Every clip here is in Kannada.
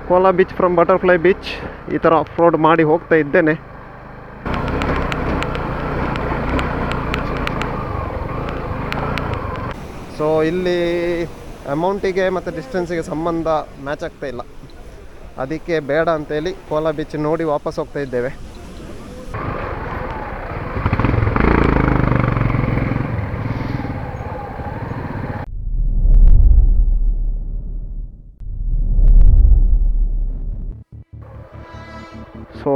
Cola beach from butterfly beach ಈ ಥರ ಆಫ್ ರೋಡ್ ಮಾಡಿ ಹೋಗ್ತಾ ಇದ್ದೇನೆ. ಸೊ ಇಲ್ಲಿ ಅಮೌಂಟಿಗೆ ಮತ್ತು ಡಿಸ್ಟೆನ್ಸಿಗೆ ಸಂಬಂಧ ಮ್ಯಾಚ್ ಆಗ್ತಾ ಇಲ್ಲ, ಅದಕ್ಕೆ ಬೇಡ ಅಂತೇಳಿ ಕೋಲಾ ಬೀಚ್ ನೋಡಿ ವಾಪಸ್ ಹೋಗ್ತಾ ಇದ್ದೇವೆ. ಸೊ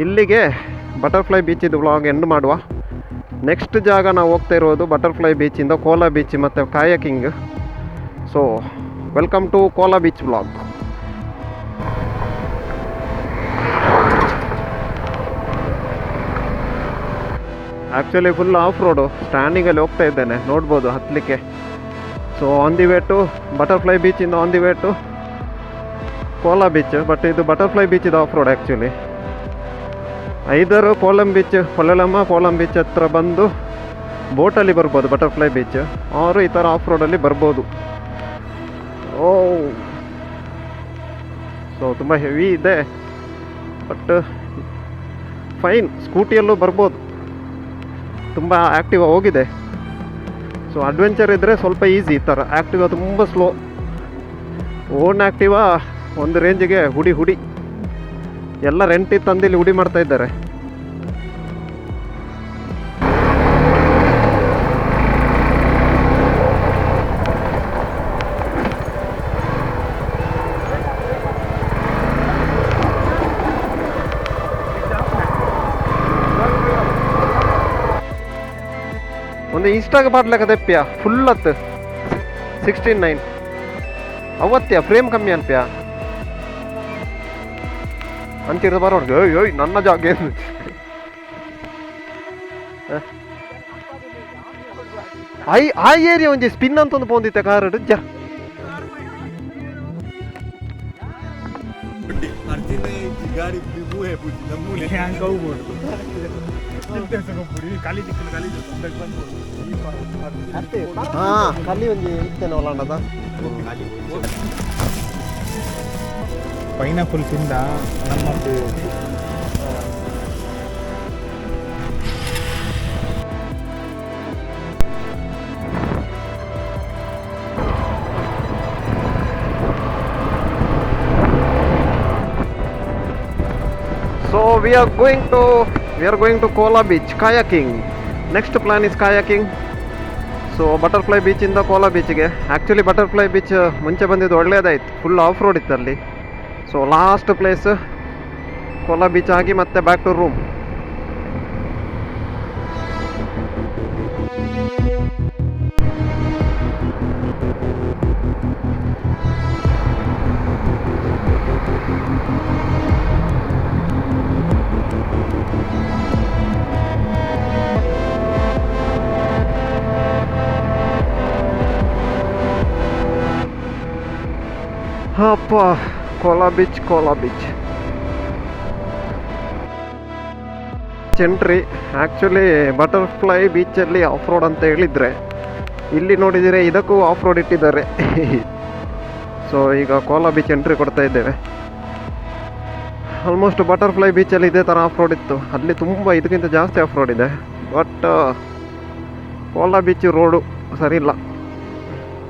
ಇಲ್ಲಿಗೆ ಬಟರ್ಫ್ಲೈ ಬೀಚಿದ್ದು ವ್ಲಾಗ್ ಎಂಡ್ ಮಾಡುವ. ನೆಕ್ಸ್ಟ್ ಜಾಗ ನಾವು ಹೋಗ್ತಾ ಇರೋದು ಬಟರ್ಫ್ಲೈ ಬೀಚಿಂದ ಕೋಲಾ ಬೀಚ್ ಮತ್ತು kayaking. So welcome to Kola beach vlog. Actually full off road, ಸ್ಟ್ಯಾಂಡಿಂಗಲ್ಲಿ ಹೋಗ್ತಾ ಇದ್ದೇನೆ, ನೋಡ್ಬೋದು ಹತ್ತಲಿಕ್ಕೆ. So on the way to butterfly ಬೀಚಿಂದ on the way to Kola beach. But ಇದು ಬಟರ್ಫ್ಲೈ ಬೀಚ್ ಇದು ಆಫ್ ರೋಡ್ ಆ್ಯಕ್ಚುಲಿ. ಐದರು ಕೋಲಂ ಬೀಚ್, ಪೊಲೆಲಮ್ಮ ಕೋಲಂ ಬೀಚ್ ಹತ್ರ ಬಂದು ಬೋಟಲ್ಲಿ ಬರ್ಬೋದು ಬಟರ್ಫ್ಲೈ ಬೀಚ್, ಅವರು ಈ ಥರ ಆಫ್ ರೋಡಲ್ಲಿ ಬರ್ಬೋದು. ಓ ಸೊ ತುಂಬ ಹೆವಿ ಇದೆ, ಬಟ್ ಫೈನ್. ಸ್ಕೂಟಿಯಲ್ಲೂ ಬರ್ಬೋದು, ತುಂಬ ಆ್ಯಕ್ಟಿವ್ ಹೋಗಿದೆ. ಸೊ ಅಡ್ವೆಂಚರ್ ಇದ್ದರೆ ಸ್ವಲ್ಪ ಈಸಿ. ಈ ಥರ ಆ್ಯಕ್ಟಿವಾ ತುಂಬ ಸ್ಲೋ, ಓನ್ ಆ್ಯಕ್ಟಿವಾ ಒಂದು ರೇಂಜಿಗೆ ಹುಡಿ ಎಲ್ಲ ರೆಂಟಿ ತಂದಿಲ್ಲಿ ಹುಡಿ ಮಾಡ್ತಾ ಇದ್ದಾರೆ. ಒಂದು ಇನ್ಸ್ಟಾಗ ಪಾಡ್ಲಕ್ಕ ತೆಪ್ಪ್ಯಾ ಫುಲ್ ಹತ್ತು 16.9 ಅವತ್ತ್ಯಾ ಫ್ರೇಮ್ ಕಮ್ಮಿ ಅನ್ಪ್ಯಾ ಅಂತಿರ್ದ ಬರೋರ್ಗೆ. ಓಯ್ ನನ್ನ ಜಾಗ ಏನು ಆ ಏರಿಯಾ ಒಂಜಿ ಸ್ಪಿನ್ ಅಂತ ಒಂದು ಪೋಂದಿತ್ತೆ ಕಾರಡು ಜ ಕಲಿ ಒಂಜಿ ಇತ್ತೇನೆ ಒಲಾಂಡದ ಪೈನಾಪಲ್ ತಿಂದ ನಮ್ಮದು So we are going to Kola Beach kayaking. Next plan is kayaking. So butterfly ಬೀಚಿಂದ ಕೋಲಾ ಬೀಚಿಗೆ. ಆ್ಯಕ್ಚುಲಿ ಬಟರ್ಫ್ಲೈ ಬೀಚ್ ಮುಂಚೆ ಬಂದಿದ್ದು ಒಳ್ಳೆಯದಾಯಿತು, ಫುಲ್ ಆಫ್ ರೋಡ್ ಇತ್ತು ಅಲ್ಲಿ. So last place Kola beach ಆಗಿ ಮತ್ತೆ ಬ್ಯಾಕ್ ಟು ರೂಮ್. ಅಪ್ಪ Kola beach entry. Actually butterfly ಬೀಚಲ್ಲಿ ಆಫ್ ರೋಡ್ ಅಂತ ಹೇಳಿದರೆ, ಇಲ್ಲಿ ನೋಡಿದರೆ ಇದಕ್ಕೂ ಆಫ್ ರೋಡ್ ಇಟ್ಟಿದ್ದಾರೆ. ಸೊ ಈಗ ಕೋಲಾ ಬೀಚ್ ಎಂಟ್ರಿ ಕೊಡ್ತಾ ಇದ್ದೇವೆ. ಆಲ್ಮೋಸ್ಟ್ ಬಟರ್ಫ್ಲೈ ಬೀಚಲ್ಲಿ ಇದೇ ಥರ ಆಫ್ ರೋಡ್ ಇತ್ತು, ಅಲ್ಲಿ ತುಂಬ ಇದಕ್ಕಿಂತ ಜಾಸ್ತಿ ಆಫ್ ರೋಡ್ ಇದೆ. ಬಟ್ ಕೋಲಾ ಬೀಚ್ ರೋಡು ಸರಿ ಇಲ್ಲ.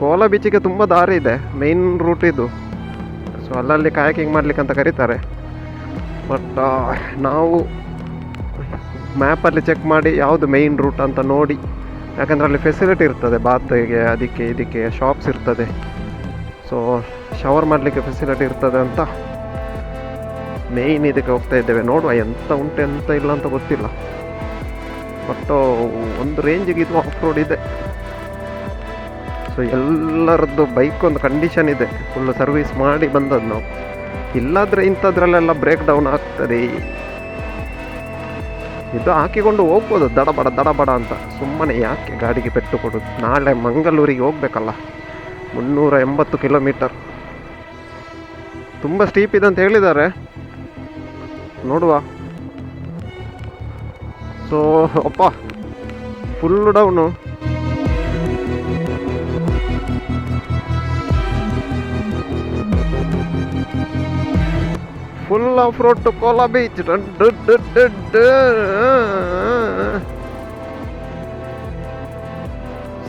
ಕೋಲಾ ಬೀಚಿಗೆ ತುಂಬ ದಾರಿ ಇದೆ, ಮೇನ್ ರೂಟ್ ಇದು. ಸೊ ಅಲ್ಲಲ್ಲಿ ಕಾಯಾಕಿಂಗ್ ಮಾಡಲಿಕ್ಕೆ ಅಂತ ಕರೀತಾರೆ. ಬಟ್ ನಾವು ಮ್ಯಾಪಲ್ಲಿ ಚೆಕ್ ಮಾಡಿ ಯಾವುದು ಮೇಯ್ನ್ ರೂಟ್ ಅಂತ ನೋಡಿ, ಯಾಕಂದರೆ ಅಲ್ಲಿ ಫೆಸಿಲಿಟಿ ಇರ್ತದೆ, ಬಾತ್ಗೆ ಅದಕ್ಕೆ ಇದಕ್ಕೆ ಶಾಪ್ಸ್ ಇರ್ತದೆ. ಸೊ ಶವರ್ ಮಾಡಲಿಕ್ಕೆ ಫೆಸಿಲಿಟಿ ಇರ್ತದೆ ಅಂತ ಮೇಯ್ನ್ ಇದಕ್ಕೆ ಹೋಗ್ತಾ ಇದ್ದೇವೆ. ನೋಡುವ ಎಂತ ಉಂಟು ಎಂತ ಇಲ್ಲ ಅಂತ ಗೊತ್ತಿಲ್ಲ, ಬಟ್ ಒಂದು ರೇಂಜಿಗೆ ಇದು ಆಫ್ ರೋಡ್ ಇದೆ. ಸೊ ಎಲ್ಲರದ್ದು ಬೈಕ್ ಒಂದು ಕಂಡೀಷನ್ ಇದೆ, ಫುಲ್ ಸರ್ವಿಸ್ ಮಾಡಿ ಬಂದದ್ದು ನಾವು. ಇಲ್ಲಾದರೆ ಇಂಥದ್ರಲ್ಲೆಲ್ಲ ಬ್ರೇಕ್ ಡೌನ್ ಆಗ್ತದೆ. ಇದು ಹಾಕಿಕೊಂಡು ಹೋಗ್ಬೋದು ದಡಬಡ ಅಂತ, ಸುಮ್ಮನೆ ಯಾಕೆ ಗಾಡಿಗೆ ಪೆಟ್ಟು ಕೊಡೋದು. ನಾಳೆ ಮಂಗಳೂರಿಗೆ ಹೋಗ್ಬೇಕಲ್ಲ, 380 ಕಿಲೋಮೀಟರ್. ತುಂಬ ಸ್ಟೀಪ್ ಇದೆ ಅಂತ ಹೇಳಿದ್ದಾರೆ, ನೋಡುವ. ಸೊ ಅಪ್ಪ full down. Full off road to Kola beach.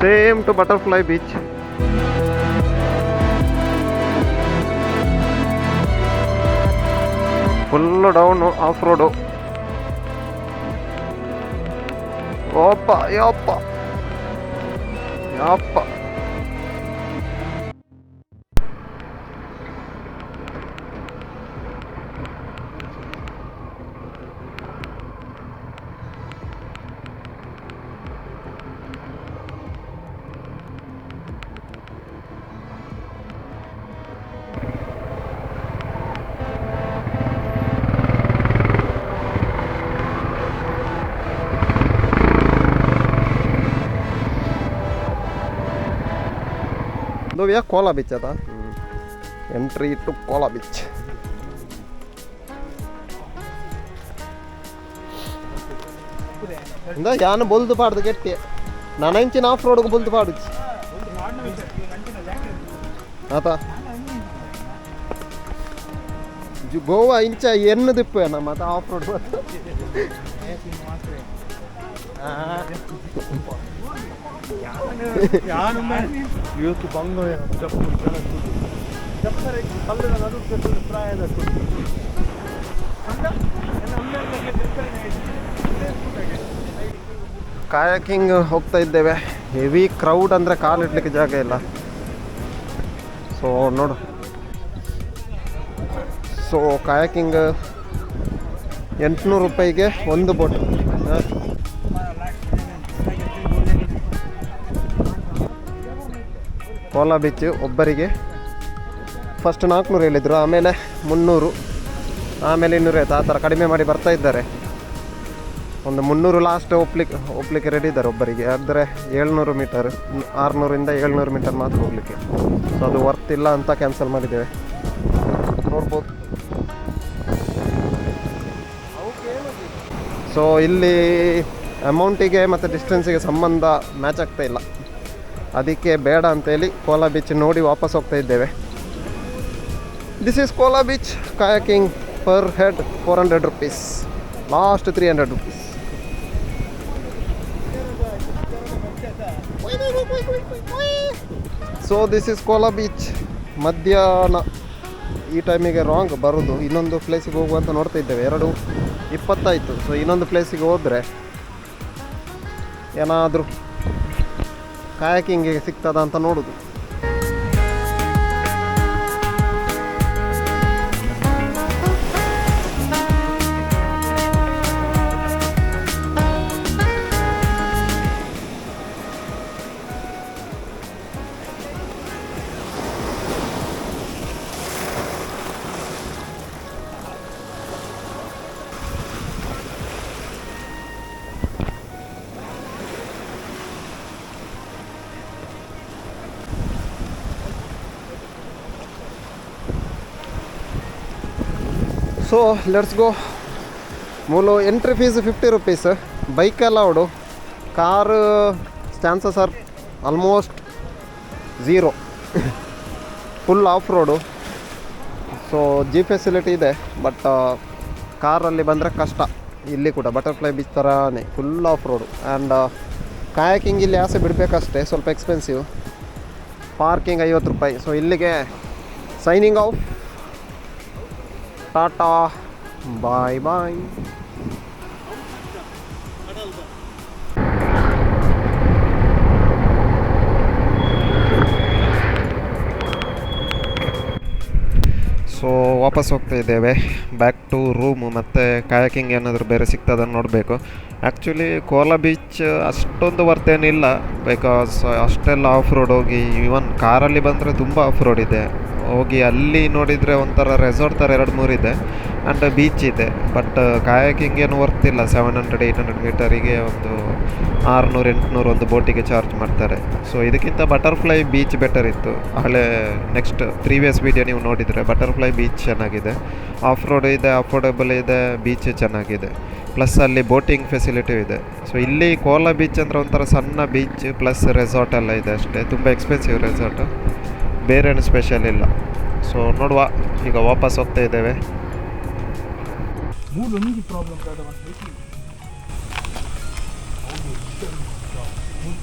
Same to butterfly beach. Full down off road. ಓಪ್ಪ ಯಪ್ಪ ಯಪ್ಪ. ಇದು ಕೋಲಾ ಬೀಚ್ ಅದ. Entry to Kola beach. ಯಾನು ಬೊಲ್ದು ಪಾಡ್ದು ಗಟ್ಟಿ ನಾನು ಇಂಚಿನ ಆಫ್ ರೋಡ್ಗೆ ಬೊಲ್ದು ಪಾಡು ಆತ ಗೋವಾ ಇಂಚ ಎನ್ನು ದಿಪ್ಪು ನಮ್ಮ ಮತ್ತೆ ಆಫ್ ರೋಡ್ ಇವತ್ತು ಬಂಗ ಕಾಯಕಿಂಗ್ ಹೋಗ್ತಾ ಇದ್ದೇವೆ. ಹೆವಿ ಕ್ರೌಡ್ ಅಂದರೆ ಕಾಲಿಡ್ಲಿಕ್ಕೆ ಜಾಗ ಇಲ್ಲ. ಸೊ ನೋಡು, ಸೊ ಕಾಯಕಿಂಗ್ 800 ರೂಪಾಯಿಗೆ ಒಂದು ಬೋಟ್. ಕೋಲಾ ಬೀಚ್ ಒಬ್ಬರಿಗೆ ಫಸ್ಟ್ 400 ಹೇಳಿದರು, ಆಮೇಲೆ 300, ಆಮೇಲೆ 250 ಆ ಥರ ಕಡಿಮೆ ಮಾಡಿ ಬರ್ತಾ ಇದ್ದಾರೆ. ಒಂದು 300 ಲಾಸ್ಟ್ ಒಪ್ಲಿಕ್ಕೆ ರೆಡಿ ಇದ್ದಾರೆ ಒಬ್ಬರಿಗೆ. ಆದರೆ 700 ಮೀಟರ್, 600ಇಂದ 700 ಮೀಟರ್ ಮಾತ್ರ ಹೋಗ್ಲಿಕ್ಕೆ. ಸೊ ಅದು ವರ್ತ್ ಇಲ್ಲ ಅಂತ ಕ್ಯಾನ್ಸಲ್ ಮಾಡಿದ್ದೇವೆ. ನೋಡ್ಬೋದು. ಸೊ ಇಲ್ಲಿ ಅಮೌಂಟಿಗೆ ಮತ್ತು ಡಿಸ್ಟೆನ್ಸಿಗೆ ಸಂಬಂಧ ಮ್ಯಾಚ್ ಆಗ್ತಾ ಇಲ್ಲ. ಅದಕ್ಕೆ ಬೇಡ ಅಂತೇಳಿ ಕೋಲಾ ಬೀಚ್ ನೋಡಿ ವಾಪಸ್ ಹೋಗ್ತಾ ಇದ್ದೇವೆ. This is Cola beach. ಕಾಯಕಿಂಗ್ per head 400 rupees, last 300 rupees. So this is Cola beach. ಮಧ್ಯಾಹ್ನ ಈ ಟೈಮಿಗೆ ರಾಂಗ್ ಬರೋದು. ಇನ್ನೊಂದು ಪ್ಲೇಸಿಗೆ ಹೋಗುವಂತ ನೋಡ್ತಾ ಇದ್ದೇವೆ. 2:20 ಆಯಿತು. ಸೊ ಇನ್ನೊಂದು ಪ್ಲೇಸಿಗೆ ಹೋದರೆ ಏನಾದರೂ ಕಾಯಕಿಂಗಿಗೆ ಸಿಗ್ತದ ಅಂತ ನೋಡೋದು. So let's go. ಮೂಲು entry fees 50 rupees. Bike allowed. Car chances are almost 0. Full off road. So jeep facility ಇದೆ, ಬಟ್ ಕಾರಲ್ಲಿ ಬಂದರೆ ಕಷ್ಟ. ಇಲ್ಲಿ ಕೂಡ ಬಟರ್ಫ್ಲೈ ಬೀಚ್ ಥರನೇ full off road. And kayaking ಇಲ್ಲಿ ಆಸೆ ಬಿಡಬೇಕಷ್ಟೇ, ಸ್ವಲ್ಪ ಎಕ್ಸ್ಪೆನ್ಸಿವ್. ಪಾರ್ಕಿಂಗ್ 50 ರೂಪಾಯಿ. ಸೊ ಇಲ್ಲಿಗೆ ಸೈನಿಂಗ್ ಆಫ್. ಟಾಟಾ, ಬಾಯ್ ಬಾಯ್. ಸೊ ವಾಪಸ್ ಹೋಗ್ತಾ ಇದ್ದೇವೆ ಬ್ಯಾಕ್ ಟು ರೂಮು. ಮತ್ತು ಕಾಯಕಿಂಗ್ ಏನಾದರೂ ಬೇರೆ ಸಿಗ್ತದನ್ನು ನೋಡಬೇಕು. ಆ್ಯಕ್ಚುಲಿ ಕೋಲಾ ಬೀಚ್ ಅಷ್ಟೊಂದು ವರ್ತೇನಿಲ್ಲ, ಬಿಕಾಸ್ ಅಷ್ಟೆಲ್ಲ ಆಫ್ ರೋಡ್ ಹೋಗಿ, ಈವನ್ ಕಾರಲ್ಲಿ ಬಂದರೆ ತುಂಬ ಆಫ್ ರೋಡ್ ಇದೆ. ಹೋಗಿ ಅಲ್ಲಿ ನೋಡಿದರೆ ಒಂಥರ ರೆಸಾರ್ಟ್ ಥರ 2-3 ಇದೆ. ಆ್ಯಂಡ್ ಬೀಚ್ ಇದೆ. ಬಟ್ ಕಾಯಕಿಂಗ್ ಏನು ವರ್ತಿಲ್ಲ. 700-800 ಮೀಟರಿಗೆ ಒಂದು 600-800 ಒಂದು ಬೋಟಿಗೆ ಚಾರ್ಜ್ ಮಾಡ್ತಾರೆ. ಸೊ ಇದಕ್ಕಿಂತ ಬಟರ್ಫ್ಲೈ ಬೀಚ್ ಬೆಟರ್ ಇತ್ತು. ಹಳೆ ನೆಕ್ಸ್ಟ್ ಪ್ರೀವಿಯಸ್ ವೀಡಿಯೋ ನೀವು ನೋಡಿದರೆ ಬಟರ್ಫ್ಲೈ ಬೀಚ್ ಚೆನ್ನಾಗಿದೆ. ಆಫ್ ರೋಡ್ ಇದೆ, ಅಫೋರ್ಡೆಬಲ್ ಇದೆ, ಬೀಚ್ ಚೆನ್ನಾಗಿದೆ. ಪ್ಲಸ್ ಅಲ್ಲಿ ಬೋಟಿಂಗ್ ಫೆಸಿಲಿಟಿ ಇದೆ. ಸೊ ಇಲ್ಲಿ ಕೋಲಾ ಬೀಚ್ ಅಂದರೆ ಒಂಥರ ಸಣ್ಣ ಬೀಚ್ ಪ್ಲಸ್ ರೆಸಾರ್ಟ್ ಎಲ್ಲ ಇದೆ ಅಷ್ಟೇ. ತುಂಬ ಎಕ್ಸ್ಪೆನ್ಸಿವ್ ರೆಸಾರ್ಟು, ಬೇರೇನು ಸ್ಪೆಷಲ್ ಇಲ್ಲ. ಸೊ ನೋಡುವ, ಈಗ ವಾಪಸ್ ಹೋಗ್ತಾ ಇದ್ದೇವೆ. ಮೂಲು ಒಂಜಿ ಪ್ರಾಬ್ಲಮ್ ದಾದ ಒಂದು